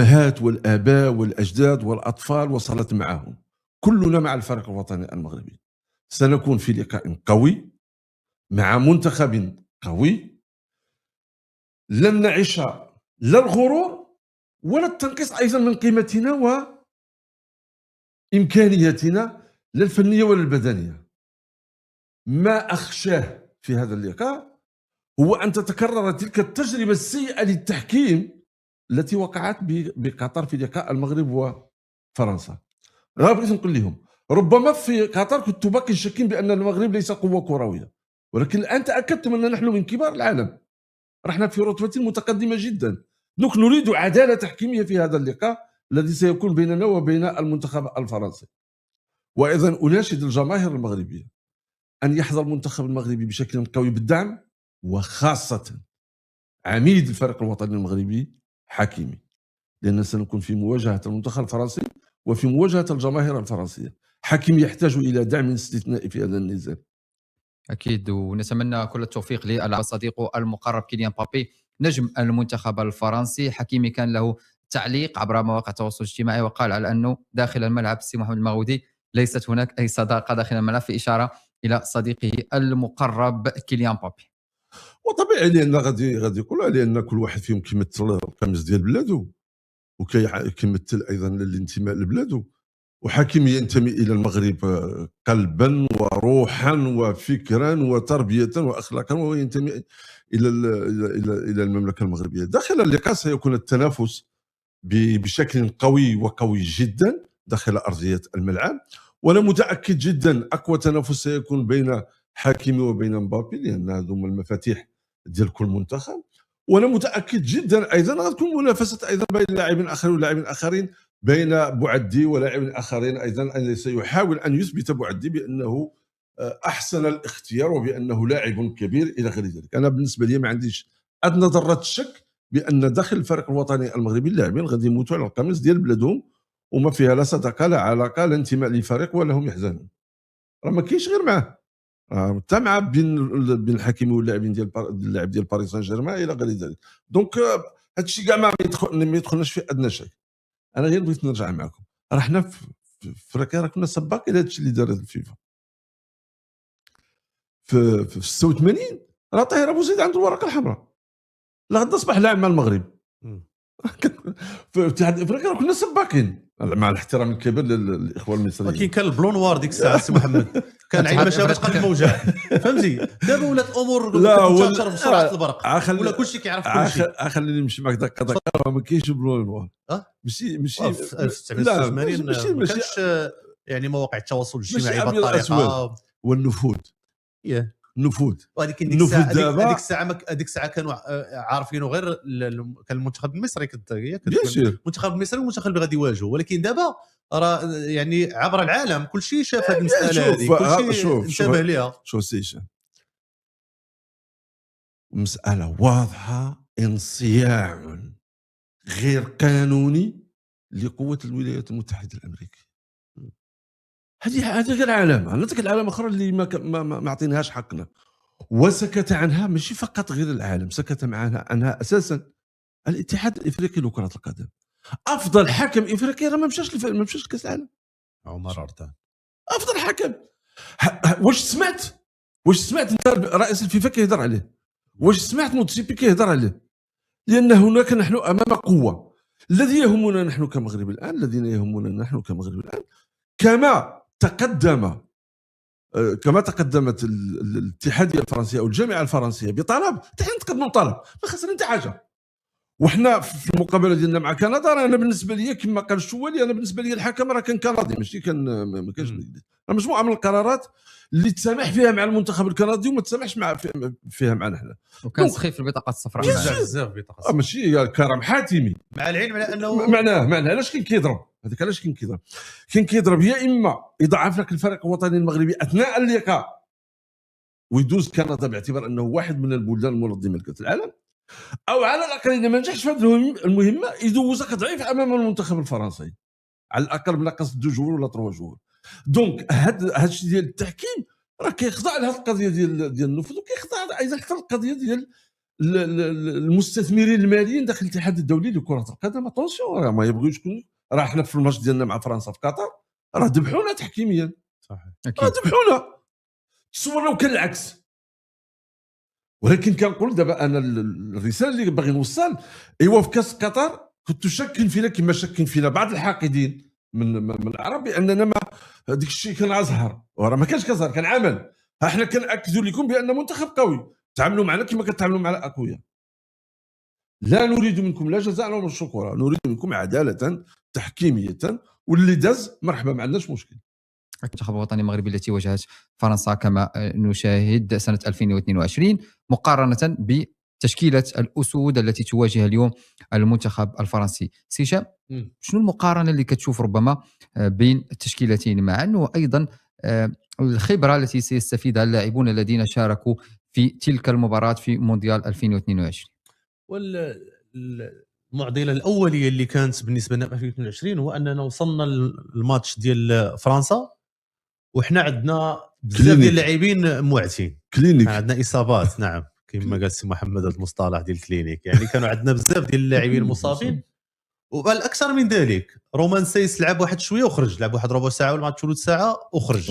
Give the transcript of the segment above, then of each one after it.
الأمهات والآباء والأجداد والأطفال وصلت معهم، كلنا مع الفريق الوطني المغربي. سنكون في لقاء قوي مع منتخب قوي، لن نعيش لا الغرور ولا التنقيص أيضا من قيمتنا وإمكانياتنا لا الفنية ولا البدنية. ما أخشاه في هذا اللقاء هو أن تتكرر تلك التجربة السيئة للتحكيم التي وقعت بقطر في لقاء المغرب وفرنسا. أنا بغيت نقول لهم ربما في قطر كنت باقي شاكين بأن المغرب ليس قوة كروية، ولكن الآن تأكدتم أن نحن من كبار العالم، رحنا في رتبة متقدمة جدا. دونك نريد عدالة تحكيمية في هذا اللقاء الذي سيكون بيننا وبين المنتخب الفرنسي. وأيضا أناشد الجماهير المغربية أن يحظى المنتخب المغربي بشكل قوي بالدعم، وخاصة عميد الفريق الوطني المغربي حكيمي، لأننا سنكون في مواجهة المنتخب الفرنسي وفي مواجهة الجماهير الفرنسية. حكيمي يحتاج إلى دعم استثنائي في هذا النزال. أكيد، ونتمنى كل التوفيق لصديقه المقرب كيليان مبابي نجم المنتخب الفرنسي. حكيمي كان له تعليق عبر مواقع التواصل الاجتماعي وقال على أنه داخل الملعب السي محمد المغودي ليست هناك أي صداقة داخل الملعب، في إشارة إلى صديقه المقرب كيليان مبابي. وطبيعي لأن غادي يقولوا لأن كل واحد فيهم كيمثل القميص ديال بلادو وكيمثل أيضا الانتماء لبلادو. وحكيمي ينتمي إلى المغرب قلبا وروحا وفكرا وتربية وأخلاقا، وهو ينتمي إلى المملكة المغربية. داخل اللقاء سيكون التنافس بشكل قوي وقوي جدا داخل أرضية الملعب، وأنا متأكد جدا أقوى تنافس سيكون بين حكيمي وبين مبابي، لأن هذوما المفاتيح ديال كل منتخب. وانا متاكد جدا ايضا غتكون منافسه ايضا بين لاعبين اخرين ولاعبين اخرين، بين بوعدي ولاعبين اخرين ايضا. سيحاول ان يثبت بوعدي بانه احسن الاختيار وبانه لاعب كبير الى غير ذلك. انا بالنسبه لي ما عنديش ادنى ذره شك بان داخل الفريق الوطني المغربي اللاعبين غادي يموتوا على القميص ديال بلادهم، وما فيها لا صداقه لا علاقه لا انتماء للفريق ولا هم يحزنون. راه ما كاينش غير معاه، حتى مع بين الحكيمي واللاعبين ديال اللاعب ديال باريس سان جيرمان الى غير ذلك. دونك هذا الشيء كاع ما يدخلناش في ادنى شك. انا غير بغيت نرجع معكم، راه حنا في راه كنا سباقين لهذا الشيء اللي دارت الفيفا في 86. راه طاهر ابو زيد عنده الورقه الحمراء، لغدا اصبح لاعب مع المغرب. في اتحاد افريقيا كنا سباقين مع الاحترام الكبير للاخوه المصريين. ولكن كان البلون نوار ديك الساعه سي محمد، كان عين ما شافش قد الموجه، فهمتي؟ دابا ولات الامور كتنتشر بسرعه البرق، ولا كلشي كيعرف كلشي. خليني نمشي معك دقه ما كاينش بلون نوار. ماشي 1986 ما كانش يعني مواقع التواصل الاجتماعي بالطريقه والنفوذ. نفوذ، ولكن ديك الساعه كانوا عارفينه غير كان المنتخب المصري المنتخب المصري والمنتخب اللي غادي يواجهوا. ولكن دابا راه يعني عبر العالم كل شيء شاف هذه المساله هذه، كل شيء انتبه ليها. شوف سيشان، مساله واضحه، انصياع غير قانوني لقوه الولايات المتحده الامريكيه. هذه غير العالم، عندك العالم اخرى اللي ما عطيناهاش حقنا وسكت عنها. ماشي فقط غير العالم، سكت عنها اساسا الاتحاد الافريقي لكره القدم. افضل حكم افريقي راه ما مشاش لكاس العالم، عمر أرتان افضل حكم. واش سمعت انت رئيس الفيفا كيهضر عليه؟ واش سمعت موتسيبي كيهضر عليه؟ لان هناك نحن امام قوه. الذي يهمنا نحن كمغرب الان، الذين يهمنا نحن كمغرب الان، كما تقدمت الاتحاديه الفرنسيه او الجامعه الفرنسيه بطلب، حتى حنا نتقدموا بطلب، ما خسرنا حتى حاجه. وحنا في المقابله ديالنا مع كندا، راه انا بالنسبه لي كما قال الشوالي، انا بالنسبه لي الحكم راه كان كندي، ماشي كان ما كانش مجموعه من القرارات اللي تسامح فيها مع المنتخب الكندي وما تسامحش فيها معنا حنا. وكان سخيف البطاقه الصفراء بزاف بطاقه ماشي كرم حاتمي، مع العلم على انه معناه علاش كاين كيضرب هذاك، علاش كاين كيضرب يا اما يضعف لك الفريق الوطني المغربي اثناء اللقاء ويدوز كندا باعتبار انه واحد من البلدان المنظمه لكاس العالم، او على الاقل اذا ما نجحش في هذه المهمه يدوزك ضعيف امام المنتخب الفرنسي، على الاقل بناقص 2 جوور ولا 3 جوور. دونك هذا الشيء ديال التحكيم راه كيخضع لهذه القضيه ديال النفوذ، وكيخضع ايضا حتى القضيه ديال المستثمرين الماليين داخل الاتحاد الدولي لكره القدم اتونسيون ما يبغيوش يكونوا. راه حنا في الماتش ديالنا مع فرنسا في قطر راه ذبحونا تحكيميا، صحيح راه ذبحونا. تصور لو كان العكس. ولكن كنقول دابا انا الرساله اللي باغي نوصل، ايوا في كاس قطر كنت شاكين فينا كما شاكين فينا بعض الحاقدين من العرب باننا ما هذاك الشيء كان ازهر، وراه ما كانش كازهر، كان عمل. احنا كنأكدوا لكم بان منتخب قوي، تعاملوا معنا كما كتعاملوا مع الاقوياء. لا نريد منكم لا جزاء ولا شكورا، نريد منكم عداله تحكيميه، واللي داز مرحبا، ما عندناش مشكل. المنتخب الوطني المغربي التي واجهت فرنسا كما نشاهد سنة 2022 مقارنة بتشكيلة الأسود التي تواجه اليوم المنتخب الفرنسي. سيشام، شنو المقارنة اللي كتشوف ربما بين التشكيلتين معا، وأيضا الخبرة التي سيستفيدها اللاعبون الذين شاركوا في تلك المباراة في مونديال 2022؟ المعضله الاوليه اللي كانت بالنسبه لنا في 2022 هو اننا وصلنا للماتش ديال فرنسا وحنا عندنا بزاف ديال اللاعبين موعتين، كلينيك، عندنا اصابات. نعم كما قال سي محمد هذا المصطلح ديال الكلينيك، يعني كانوا عندنا بزاف ديال اللاعبين مصابين. وبل اكثر من ذلك رومان سيس لعب واحد شويه وخرج، لعب واحد ربع ساعه ولا ثلث ساعه وخرج.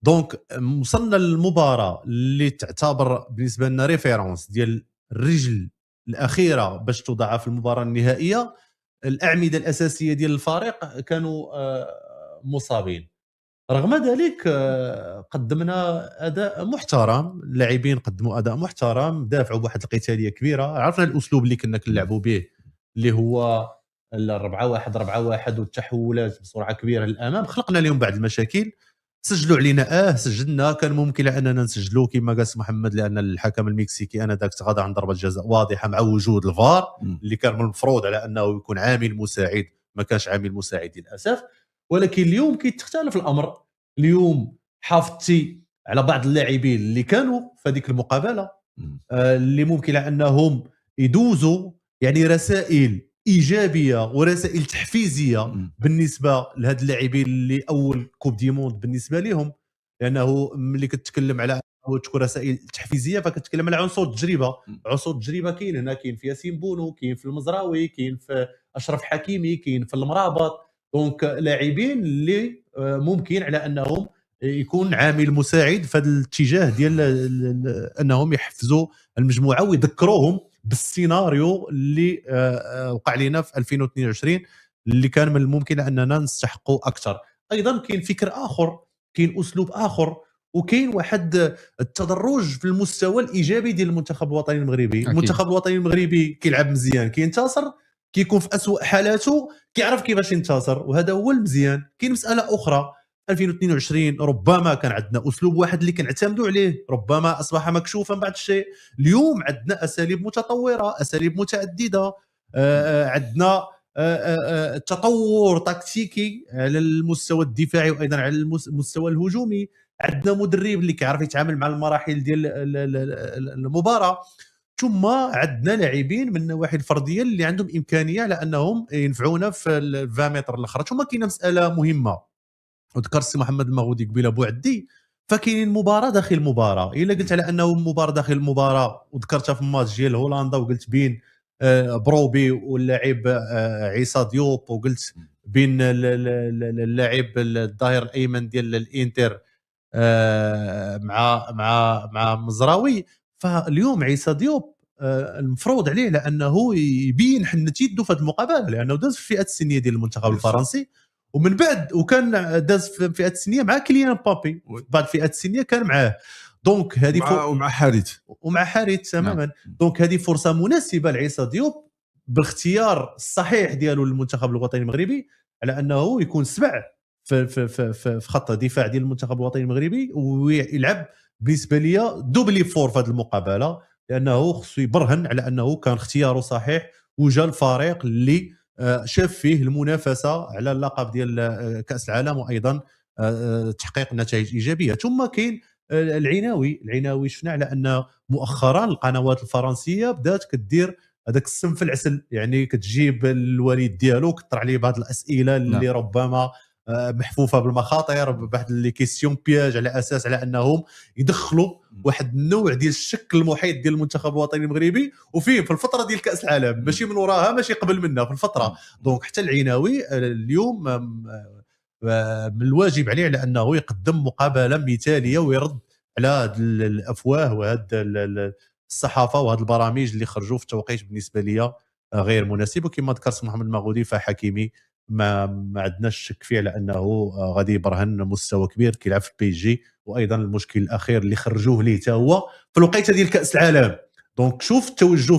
دونك وصلنا للمباراه اللي تعتبر بالنسبه لنا ريفيرونس ديال الرجل الاخيره باش توضع في المباراه النهائيه. الاعمده الاساسيه ديال الفريق كانوا مصابين. رغم ذلك قدمنا اداء محترم، اللاعبين قدموا اداء محترم، دافعوا بواحد القتاليه كبيره. عرفنا الاسلوب اللي كنا كنلعبوا به اللي هو 4-1 والتحولات بسرعه كبيره للامام. خلقنا لهم بعض المشاكل، سجلوا علينا سجلنا، كان ممكن اننا نسجلوا كما قال محمد، لان الحكم المكسيكي انذاك تغاضى عن ضربه جزاء واضحه مع وجود الفار اللي كان المفروض على انه يكون عامل مساعد، ما كانش عامل مساعد للاسف. ولكن اليوم كيتختلف الامر. اليوم حافظتي على بعض اللاعبين اللي كانوا في هذيك المقابله اللي ممكن انهم يدوزوا يعني رسائل ايجابيه ورسائل تحفيزيه بالنسبه لهاد اللاعبين اللي اول كوب دي موند بالنسبه لهم، لانه ملي كتكلم على تكون رسائل تحفيزيه فكتكلم على عنصر التجربه. عنصر التجربه كاين هنا، كاين في ياسين بونو، كاين في المزراوي، كاين في اشرف حكيمي، كاين في المرابط. دونك لاعبين اللي ممكن على انهم يكون عامل مساعد في هذا الاتجاه ديال انهم يحفزوا المجموعه ويذكروهم بالسيناريو اللي وقع لنا في 2022 اللي كان من الممكن اننا نستحقوا اكثر. ايضا كاين فكر اخر، كاين اسلوب اخر، وكاين واحد التدرج في المستوى الايجابي ديال المنتخب الوطني المغربي. المنتخب الوطني المغربي كيلعب مزيان، كينتصر، كيكون في اسوء حالاته كيعرف كيفاش ينتصر، وهذا هو المزيان. كاين مساله اخرى 2022 ربما كان عندنا اسلوب واحد اللي كنعتمدوا عليه، ربما اصبح مكشوفا بعض الشيء. اليوم عندنا اساليب متطوره، اساليب متعدده، عندنا تطور تكتيكي على المستوى الدفاعي وايضا على المستوى الهجومي. عندنا مدرب اللي كيعرف يتعامل مع المراحل ديال المباراه، ثم عندنا لاعبين من النواحي الفرديه اللي عندهم امكانيه على انهم ينفعونا في 20 متر الاخرى. ثم كاينه مساله مهمه وذكر السي محمد المغودي قبيله بوعدي، فكاين مباراه داخل مباراه. الا قلت على انه مباراه داخل مباراه وذكرتها في الماتش ديال هولندا وقلت بين بروبي واللاعب عيسى ديوب، وقلت بين اللاعب الظهير الايمن ديال الانتر مع مزراوي. فاليوم عيسى ديوب المفروض عليه لانه يبين حنه يده في هذه المقابله، لانه داز في الفئه السنيه ديال المنتخب الفرنسي، ومن بعد وكان داز في الفئه السنيه مع كيليان مبابي، بعد الفئات السنيه كان معاه. دونك هذه ومع حارث تماما. دونك هذه فرصه مناسبه لعيسى ديوب بالاختيار الصحيح ديالو للمنتخب الوطني المغربي على انه يكون سبع في خط دفاع ديال المنتخب الوطني المغربي، ويلعب بالنسبه لي دوبلي فور في هذه المقابله، لانه خصو يبرهن على انه كان اختياره صحيح وجا الفريق اللي شاف فيه المنافسه على اللقب ديال كاس العالم وايضا تحقيق نتائج ايجابيه. ثم كاين العناوي شفنا على ان مؤخرا القنوات الفرنسيه بدات كدير هذاك السم في العسل، يعني كتجيب الوليد ديالو كطرح عليه بعض الاسئله اللي ربما محفوفه بالمخاطر بواحد لي كيسيون بياج على اساس على انهم يدخلوا واحد النوع ديال الشك المحيط ديال المنتخب الوطني المغربي وفيه في الفتره ديال كاس العالم ماشي من وراها ماشي قبل منها في الفتره. دونك حتى العيناوي اليوم من الواجب عليه على انه يقدم مقابله مثاليه ويرد على هاد الافواه وهاد الصحافه وهاد البرامج اللي خرجوا في توقيت بالنسبه لي غير مناسب. وكما ذكرت محمد المغودي فحكيمي ما عندناش شك فيه على انه غادي يبرهن مستوى كبير كيلعب في البي جي. وايضا المشكل الاخير اللي خرجوه ليه حتى هو في الوقيته ديال كاس العالم. دونك شوف التوجه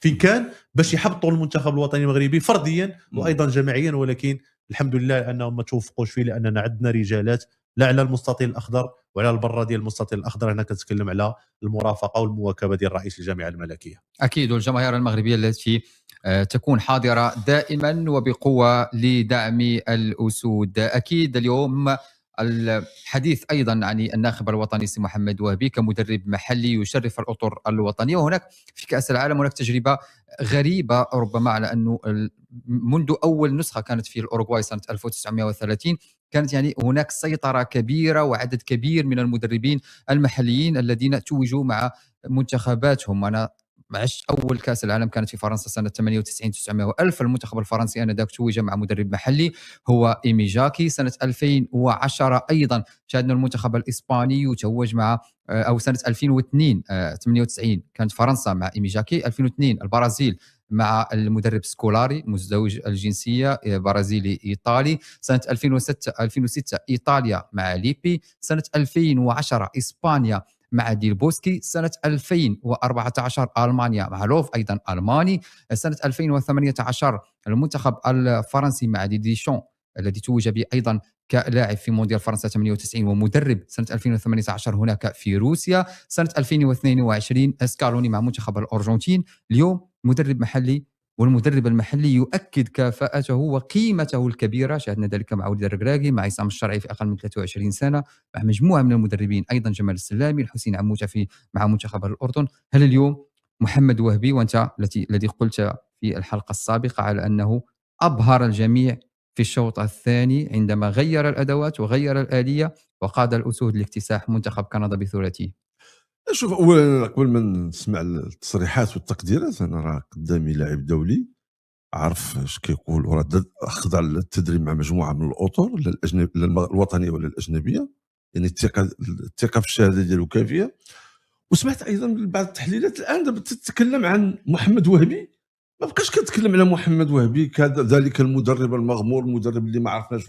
فين كان باش يحبطوا المنتخب الوطني المغربي فرديا وايضا جماعيا، ولكن الحمد لله انهم ما توفقوش فيه لاننا عندنا رجالات لا على المستطيل الاخضر وعلى البره ديال المستطيل الاخضر. هنا كنتكلم على المرافقه والمواكبه ديال رئيس الجامعه الملكيه. اكيد، والجماهير المغربيه التي تكون حاضره دائما وبقوه لدعم الاسود. اكيد اليوم الحديث ايضا عن الناخب الوطني سي محمد وهبي كمدرب محلي يشرف الاطر الوطنيه. وهناك في كاس العالم هناك تجربه غريبه ربما على انه منذ اول نسخه كانت في الاوروغواي سنه 1930 كانت يعني هناك سيطره كبيره وعدد كبير من المدربين المحليين الذين توجوا مع منتخباتهم. انا عشت اول كاس العالم كانت في فرنسا سنه 98 900 و1000. المنتخب الفرنسي انذاك توج مع مدرب محلي هو إيمي جاكي. سنه 2010 ايضا شاهدنا المنتخب الاسباني يتوج مع او سنه 2002 98 كانت فرنسا مع إيمي جاكي. 2002 البرازيل مع المدرب سكولاري مزدوج الجنسيه برازيلي ايطالي. سنه 2006 ايطاليا مع ليبي. سنه 2010 اسبانيا مع ديل بوسكي. سنة 2014 ألمانيا مع لوف أيضا ألماني. سنة 2018 المنتخب الفرنسي مع ديشون الذي توج به أيضا كلاعب في مونديال فرنسا 98 ومدرب سنة 2018 هناك في روسيا. سنة 2022 اسكالوني مع منتخب الأرجنتين. اليوم مدرب محلي، والمدرب المحلي يؤكد كفاءته وقيمته الكبيرة. شاهدنا ذلك مع وليد الركراكي مع عصام الشرعي في أقل من 23 سنة مع مجموعة من المدربين أيضا جمال السلامي الحسين عموتة مع منتخب الأردن. هل اليوم محمد وهبي وأنت الذي قلت في الحلقة السابقة على أنه أبهر الجميع في الشوط الثاني عندما غير الأدوات وغير الآلية وقاد الأسود لاكتساح منتخب كندا بثلاثيه؟ شوف، اولا قبل ما نسمع التصريحات والتقديرات انا راه قدامي لاعب دولي عارف اش كيقول وراه خضع للتدريب مع مجموعه من الاطر لا الاجنبيه لا الوطنيه ولا الاجنبيه، يعني الثقه في الشهاده ديالو كافيه. وسمعت ايضا بعض التحليلات الان دابا تتكلم عن محمد وهبي، ما بقاش كتكلم على محمد وهبي كذلك المدرب المغمور، المدرب اللي ما عرفناش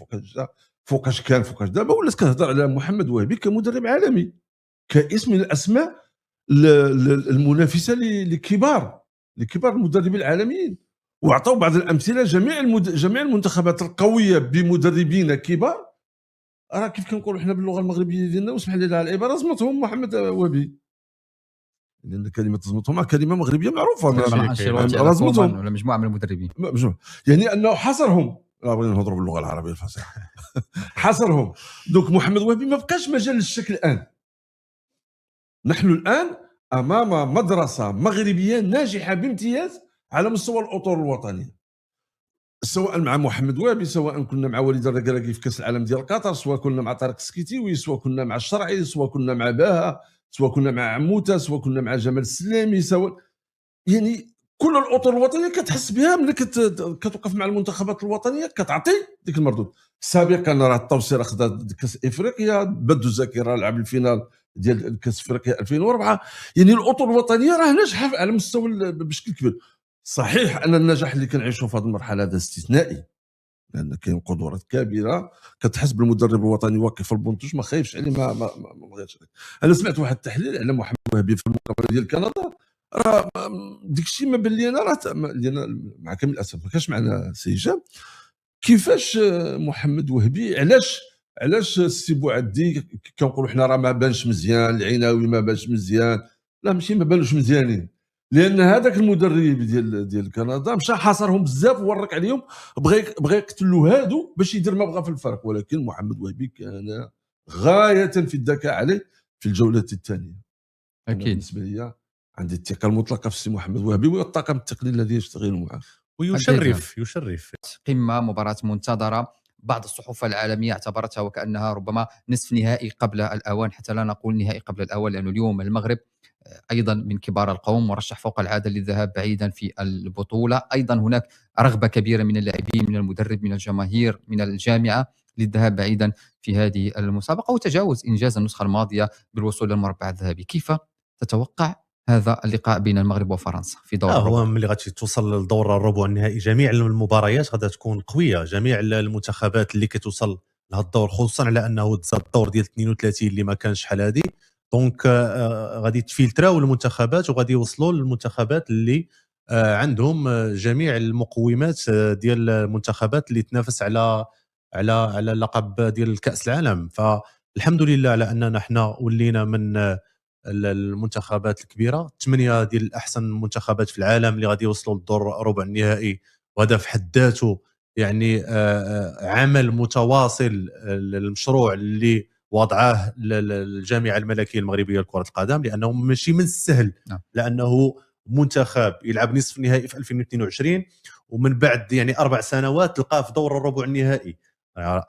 فوقاش كان دابا ولات كتهضر على محمد وهبي كمدرب عالمي، كاسم من الاسماء المنافسه لكبار المدربين العالميين. واعطوا بعض الامثله جميع المنتخبات القويه بمدربين كبار راه كيف كنقولوا حنا باللغه المغربيه ديالنا واسمح لي على العباره زمتهم محمد وهبي، لان كلمه زمتهم كلمه مغربيه معروفه زمتهم ولا مجموعه من المدربين يعني انه حصرهم. بغينا نهضروا باللغه العربيه الفصيحه حصرهم. دونك محمد وهبي ما بقاش مجال للشك الان. نحن الآن أمام مدرسة مغربية ناجحة بامتياز على مستوى الأطر الوطنية، سواء مع محمد وهبي، سواء كنا مع وليد الركراكي في كأس العالم ديال قطر، سواء كنا مع طارق السكيتيوي، سواء كنا مع الشرعي، سواء كنا مع باها، سواء كنا مع عموته، سواء كنا مع جمال السلامي، سواء يعني كل الأطر الوطنية كتحس بها ملي كتوقف مع المنتخبات الوطنية كتعطي ديك المردود. سابقا راه التوصير خدا كأس إفريقيا، بدو زكي راه لعب الفينال ديال كاس افريقيا 2004. يعني الاطر الوطنيه راه ناجحه على مستوى بشكل كبير. صحيح ان النجاح اللي كنعيشوا في هذه المرحله هذا استثنائي، لان كاين قدرات كبيره كتحس بالمدرب الوطني واقف في البونتوش ما خايفش عليه ما بغيتش. انا سمعت واحد التحليل على محمد وهبي في المقابله ديال كندا، راه داك الشيء ما بان لي انا راه مع كامل الاسف ما كانش معنا سي هشام كيفاش محمد وهبي علاش السي بوعدي كنقولوا حنا راه ما بانش مزيان، العيناوي ما بانش مزيان، لا ماشي ما بانوش مزيانين، لان هذاك المدرب ديال كندا مشى حاصرهم بزاف وورك عليهم، بغى يقتل له هادو باش يدير ما بغى في الفرق. ولكن محمد وهبي كان غايه في الذكاء عليه في الجوله الثانيه. اكيد بالنسبه لي عندي الثقه المطلقه في السي محمد وهبي والطاقم التقني الذي يشتغل معه. ويشرف قمه مباراه منتظره بعض الصحف العالمية اعتبرتها وكأنها ربما نصف نهائي قبل الأوان، حتى لا نقول نهائي قبل الأوان، لأنه اليوم المغرب أيضا من كبار القوم، مرشح فوق العادة للذهاب بعيدا في البطولة. أيضا هناك رغبة كبيرة من اللاعبين، من المدرب، من الجماهير، من الجامعة للذهاب بعيدا في هذه المسابقة وتجاوز إنجاز النسخة الماضية بالوصول للمربع الذهبي. كيف تتوقع هذا اللقاء بين المغرب وفرنسا في دور الربع؟ هو ملي غادي توصل لدور الربع النهائي جميع المباريات غادي تكون قويه، جميع المنتخبات اللي كتوصل لهذا الدور، خصوصا على انه تزاد الدور ديال 32 اللي ما كانش شحال هادي. دونك غادي تفلتراو المنتخبات وغادي يوصلوا للمنتخبات اللي عندهم جميع المقومات ديال المنتخبات اللي تنافس على اللقب ديال كأس العالم. فالحمد لله على اننا حنا ولينا من المنتخبات الكبيره، 8 ديال احسن المنتخبات في العالم اللي غادي يوصلوا للدور ربع النهائي، وهذا في حد ذاته يعني عمل متواصل للمشروع اللي وضعه الجامعه الملكيه المغربيه لكره القدم، لانه ماشي من السهل لانه منتخب يلعب نصف النهائي في 2022 ومن بعد يعني 4 سنوات تلقاه في دور الربع النهائي.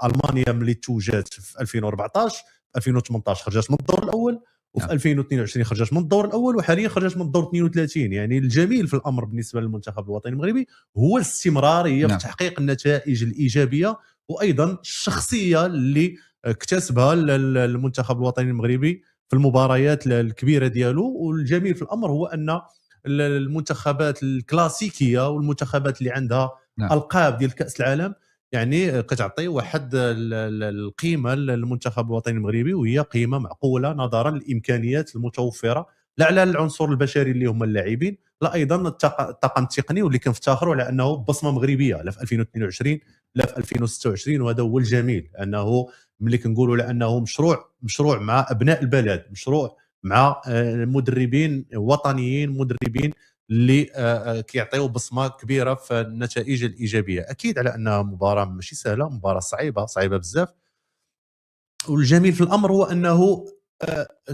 المانيا ملي توجات في 2014 2018 خرجت من الدور الاول، وفي 2022 خرجت من الدور الاول، وحاليا خرجت من الدور 32. يعني الجميل في الامر بالنسبه للمنتخب الوطني المغربي هو الاستمراريه في تحقيق النتائج الايجابيه، وايضا الشخصيه اللي اكتسبها المنتخب الوطني المغربي في المباريات الكبيره ديالو. والجميل في الامر هو ان المنتخبات الكلاسيكيه والمنتخبات اللي عندها القاب ديال كاس العالم يعني كتعطي واحد القيمه للمنتخب الوطني المغربي، وهي قيمه معقوله نظرا للامكانيات المتوفره، لا على العنصر البشري اللي هم اللاعبين، لا ايضا الطاقم التقني، واللي كنفتخروا على انه بصمه مغربيه لا في 2022 لا في 2026. وهذا هو الجميل، انه ملي كنقولوا لانه مشروع مع ابناء البلد، مشروع مع مدربين وطنيين، مدربين اللي كيعطيو بصمه كبيره في النتائج الايجابيه. اكيد على انها مباراه ماشي سهله، مباراه صعيبه بزاف. والجميل في الامر هو انه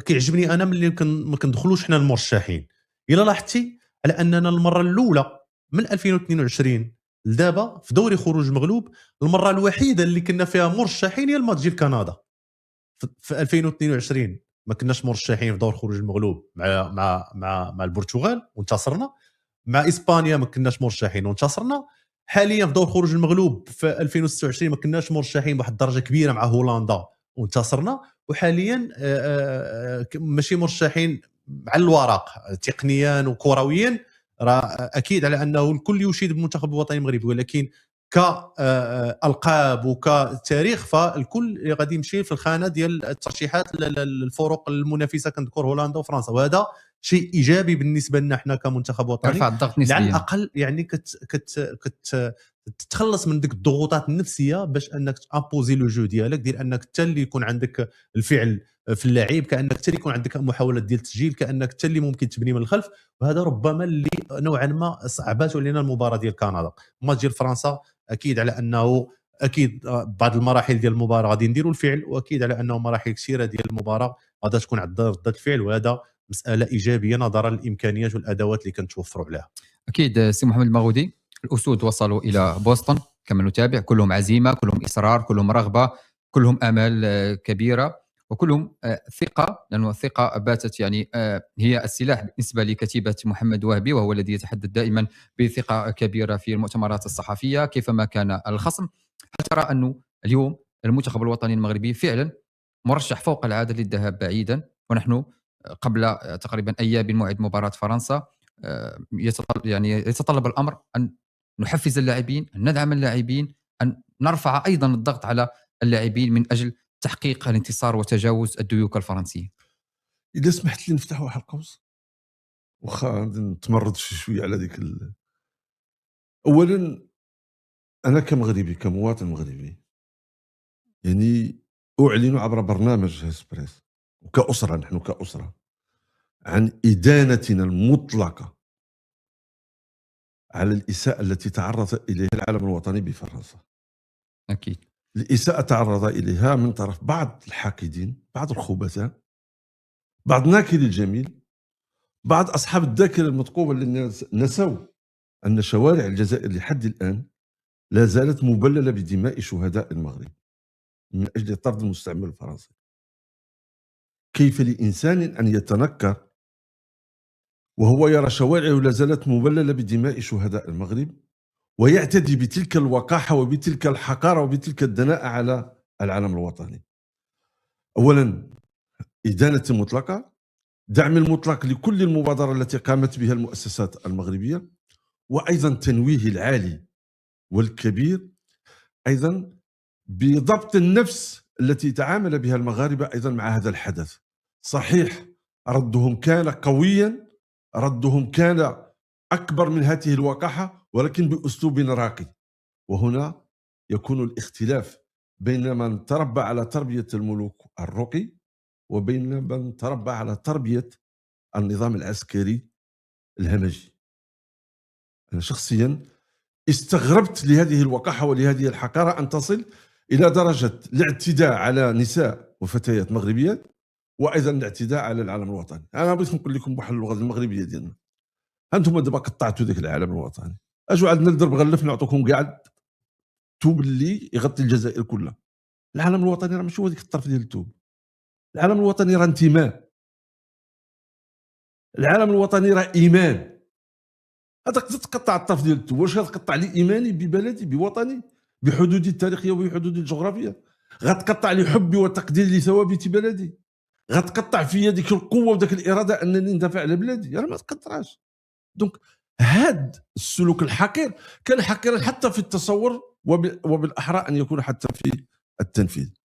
كيعجبني انا ملي ما كندخلوش حنا المرشحين. الا لاحظتي على اننا المره الاولى من 2022 لدابا في دوري خروج المغلوب، المره الوحيده اللي كنا فيها مرشحين هي الماتش ديال كندا. في 2022 ما كناش مرشحين في دور خروج المغلوب مع البرتغال وانتصرنا، مع اسبانيا ما كناش مرشحين وانتصرنا، حاليا في دور خروج المغلوب في 2026 ما كناش مرشحين بواحد الدرجه كبيره مع هولندا وانتصرنا، وحاليا ماشي مرشحين على الورق تقنيا وكرويا. راه اكيد على انه الكل يشيد بالمنتخب الوطني المغربي، ولكن كالقاب وكتاريخ فالكل غادي يمشي في الخانه ديال الترشيحات للفرق المنافسه، كنذكر هولندا وفرنسا، وهذا شيء ايجابي بالنسبه لنا حنا كمنتخب وطني. يرفع الضغط نسبيا على الاقل يعني تتخلص من ديك الضغوطات النفسيه باش انك تامبوزي لو جو ديالك، ديال انك حتى اللي يكون عندك الفعل في اللاعب، كانك حتى اللي يكون عندك محاولات ديال التسجيل، كانك حتى اللي ممكن تبني من الخلف. وهذا ربما اللي نوعا ما صعبات علينا المباراه ديال كندا. الماتش ديال فرنسا اكيد على انه اكيد بعض المراحل ديال المباراه غادي نديروا الفعل، واكيد على انه مراحل كثيره ديال المباراه غادي تكون عندها رده الفعل، وهذا مساله ايجابيه نظرا للامكانيات والادوات اللي كنتوفروا عليها. اكيد سي محمد المغودي، الاسود وصلوا الى بوسطن كما نتابع، كلهم عزيمه، كلهم اصرار، كلهم رغبه، كلهم امال كبيره، وكلهم ثقه، لأن الثقه باتت يعني هي السلاح بالنسبه لكتيبه محمد وهبي، وهو الذي يتحدث دائما بثقه كبيره في المؤتمرات الصحفيه كيفما كان الخصم. هل ترى انه اليوم المنتخب الوطني المغربي فعلا مرشح فوق العاده للذهاب بعيدا، ونحن قبل تقريبا ايام من موعد مباراه فرنسا يتطلب الامر ان نحفز اللاعبين، ان ندعم اللاعبين، ان نرفع ايضا الضغط على اللاعبين من اجل تحقيق الانتصار وتجاوز الديوك الفرنسيه؟ اذا سمحت لي نفتح واحد القوس، واخا نتمرد شويه على ديك اولا انا كمغربي كمواطن مغربي يعني اعلن عبر برنامج هيسبريس وكاسره، نحن كاسره، عن ادانتنا المطلقه على الاساءه التي تعرض اليها العالم الوطني بفرنسا. اكيد الاساءه تعرض اليها من طرف بعض الحاقدين، بعض الخبثاء، بعض ناكري الجميل، بعض اصحاب الذاكره المثقوبه اللي نسوا ان شوارع الجزائر لحد الان لا زالت مبللة بدماء شهداء المغرب من أجل طرد المستعمر الفرنسي. كيف لإنسان أن يتنكر وهو يرى شوارعه لا زالت مبللة بدماء شهداء المغرب ويعتدي بتلك الوقاحة وبتلك الحقارة وبتلك الدناءة على العلم الوطني؟ أولا إدانة مطلقة، دعم المطلق لكل المبادرة التي قامت بها المؤسسات المغربية، وأيضا تنويه العالي والكبير أيضا بضبط النفس التي تعامل بها المغاربة أيضا مع هذا الحدث. صحيح ردهم كان قويا، ردهم كان أكبر من هذه الوقاحة، ولكن بأسلوب راقي. وهنا يكون الاختلاف بين من تربى على تربية الملوك الرقي وبين من تربى على تربية النظام العسكري الهمجي. أنا شخصيا استغربت لهذه الوقاحة ولهذه الحقارة أن تصل إلى درجة الاعتداء على نساء وفتيات مغربيات، وأيضا الاعتداء على العلم الوطني. أنا بغيت نقول لكم بواحد اللغة المغربية ديالنا، أنتم دابا قطعتوا ذاك العلم الوطني، أجوا عندنا لدرب غلف نعطوكم كاع الثوب اللي يغطي الجزائر كلها. العلم الوطني راه ماشي هو ديك الطرف ديال الثوب، العلم الوطني راه انتماء، العلم الوطني راه إيمان. هذاك تقطع الطرف ديال الثوب، واش غتقطع لي إيماني ببلدي بوطني بحدودي التاريخية وبحدودي الجغرافية؟ غتقطع لي حبي وتقديري لثوابت بلدي؟ غتقطع فيا ديك القوة وديك الإرادة أنني ندافع على بلادي؟ راه ما تقطعش. دونك هاد السلوك الحقير كان حقيرا حتى في التصور، وبالأحرى أن يكون حتى في التنفيذ.